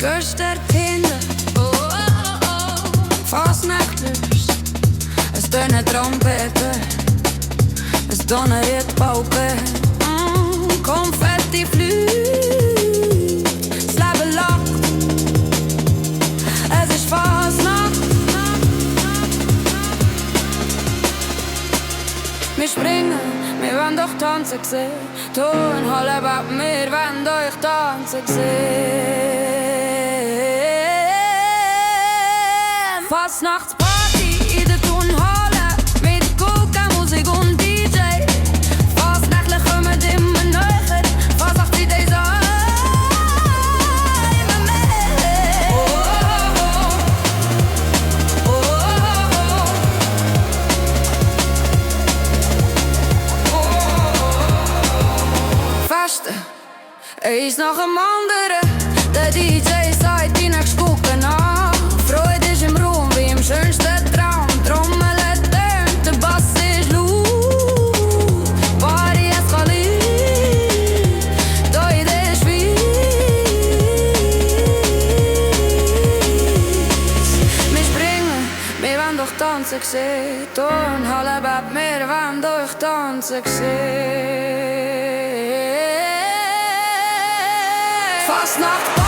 gehst dorthin, Fasnachtlich, es tönen Trompeten, es donnert Pauken, Konfetti fliegt, das Leben lacht, es ist Fasnacht. Wir springen, wir wollen doch tanzen sehen, Turnhalle baut, wir wollen euch tanzen sehen. Fasnachtsparty in der Turnhalle mit Kuchenmusik und DJ. Fasnächtlich kommen immer näher, Fasnachtsidee so immer mehr. Festen, eins nach dem anderen, der DJ sagt die nächste Kuchen an. Freude ist im Raum wie im schönsten Traum. Trommel tönt, der Bass ist laut. Party eskaliert, da in der Schweiz. Wir springen, wir wollen doch tanzen sehen. Turnhalle bebt, wir wollen doch tanzen sehen. Fasnacht.